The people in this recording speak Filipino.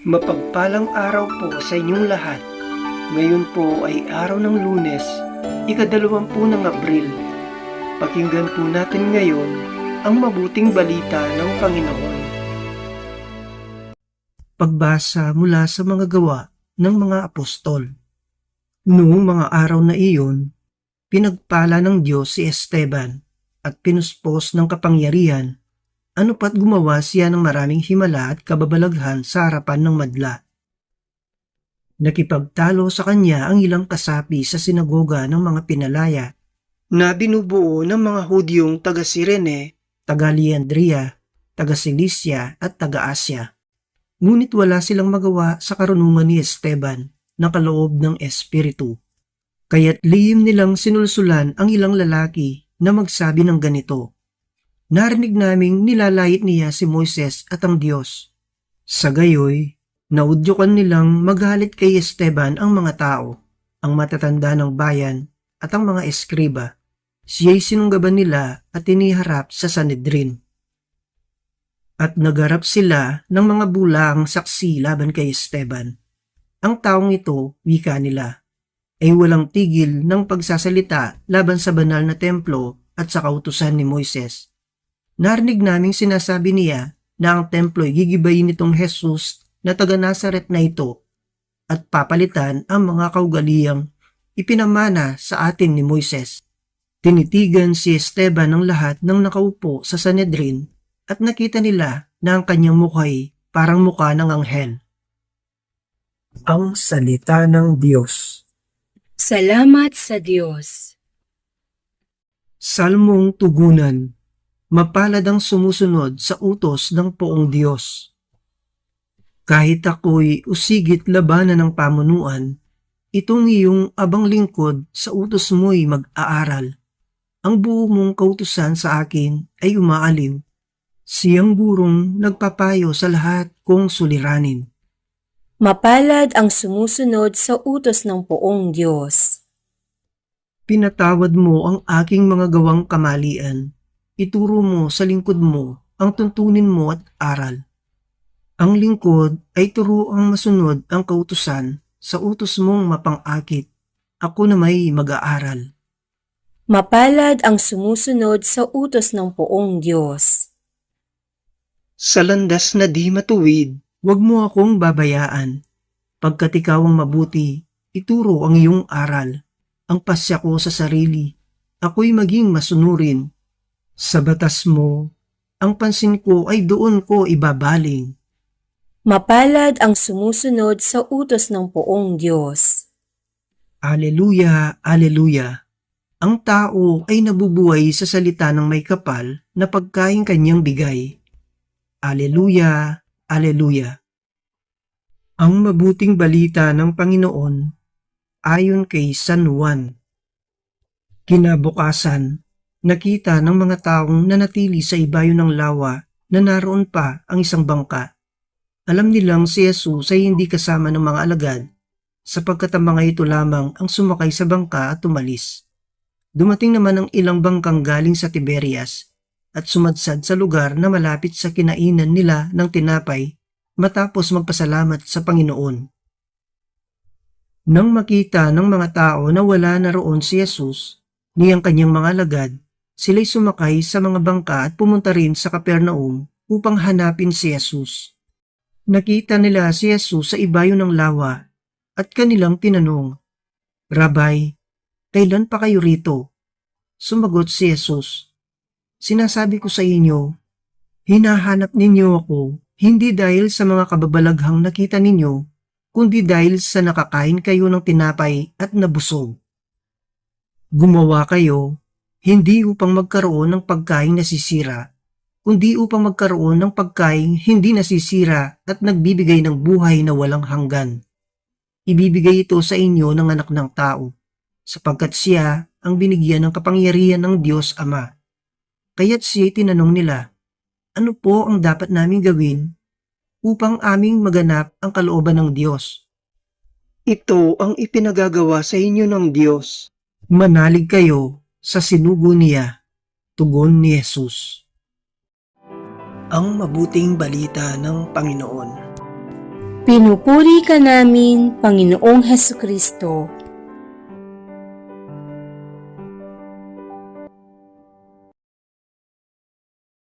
Mapagpalang araw po sa inyong lahat. Ngayon po ay araw ng Lunes, ika-20 ng Abril. Pakinggan po natin ngayon ang mabuting balita ng Panginoon. Pagbasa mula sa mga gawa ng mga apostol. Noong mga araw na iyon, pinagpala ng Diyos si Esteban at pinuspos ng kapangyarihan. Ano pat gumawa siya ng maraming himala at kababalaghan sa harapan ng madla. Nakipagtalo sa kanya ang ilang kasapi sa sinagoga ng mga pinalaya na binubuo ng mga Hudyong taga-Sirene, taga-Leandria, taga-Cilicia at taga-Asya. Ngunit wala silang magawa sa karunungan ni Esteban na kaloob ng Espiritu. Kaya't lihim nilang sinulsulan ang ilang lalaki na magsabi ng ganito, "Narinig naming nilalait niya si Moises at ang Diyos." Sa gayoy, naudyukan nilang magalit kay Esteban ang mga tao, ang matatanda ng bayan at ang mga eskriba. Siya'y sinunggaban nila at iniharap sa Sanhedrin. At nagharap sila ng mga bulang saksi laban kay Esteban. Ang taong ito, wika nila, ay walang tigil ng pagsasalita laban sa banal na templo at sa kautusan ni Moises. Narinig naming sinasabi niya na ang templo ay gigibayin nitong Jesus na taga Nazaret na ito at papalitan ang mga kaugaliyang ipinamana sa atin ni Moises. Tinitigan si Esteban ng lahat ng nakaupo sa Sanhedrin at nakita nila na ang kanyang mukha'y parang mukha ng anghel. Ang salita ng Diyos. Salamat sa Diyos. Salmong tugunan. Mapalad ang sumusunod sa utos ng poong Diyos. Kahit ako'y usigit labanan ng pamunuan, itong iyong abang lingkod sa utos mo'y mag-aaral. Ang buo mong kautusan sa akin ay umaaliw. Siyang burong nagpapayo sa lahat kong suliranin. Mapalad ang sumusunod sa utos ng poong Diyos. Pinatawad mo ang aking mga gawang kamalian. Ituro mo sa lingkod mo ang tuntunin mo at aral. Ang lingkod ay turuang masunod ang kautusan sa utos mong mapang-akit. Ako na may mag-aaral. Mapalad ang sumusunod sa utos ng poong Diyos. Sa landas na di matuwid, huwag mo akong babayaan. Pagkat ikaw ang mabuti, ituro ang iyong aral. Ang pasya ko sa sarili, ako'y maging masunurin. Sa batas mo, ang pansin ko ay doon ko ibabaling. Mapalad ang sumusunod sa utos ng poong Diyos. Aleluya, aleluya. Ang tao ay nabubuhay sa salita ng may kapal na pagkain kanyang bigay. Aleluya, aleluya. Ang mabuting balita ng Panginoon ayon kay San Juan. Kinabukasan, nakita ng mga taong nanatili sa ibayo ng lawa na naroon pa ang isang bangka. Alam nilang si Jesus ay hindi kasama ng mga alagad sapagkat ang mga ito lamang ang sumakay sa bangka at tumalis. Dumating naman ang ilang bangkang galing sa Tiberias at sumadsad sa lugar na malapit sa kinainan nila ng tinapay matapos magpasalamat sa Panginoon. Nang makita ng mga tao na wala na roon si Jesus, niyang kanyang mga alagad, sila'y sumakay sa mga bangka at pumunta rin sa Capernaum upang hanapin si Jesus. Nakita nila si Jesus sa ibayo ng lawa at kanilang tinanong, "Rabay, kailan pa kayo rito?" Sumagot si Jesus, "Sinasabi ko sa inyo, hinahanap ninyo ako hindi dahil sa mga kababalaghang nakita ninyo, kundi dahil sa nakakain kayo ng tinapay at nabusog. Gumawa kayo hindi upang magkaroon ng pagkaing nasisira, kundi upang magkaroon ng pagkaing hindi nasisira at nagbibigay ng buhay na walang hanggan. Ibibigay ito sa inyo ng anak ng tao, sapagkat siya ang binigyan ng kapangyarihan ng Diyos Ama." Kaya't siya'y tinanong nila, "Ano po ang dapat naming gawin upang aming maganap ang kalooban ng Diyos?" "Ito ang ipinagagawa sa inyo ng Diyos. Manalig kayo sa sinugo niya." Tugon ni Jesus. Ang mabuting balita ng Panginoon. Pinupuri ka namin, Panginoong Hesukristo.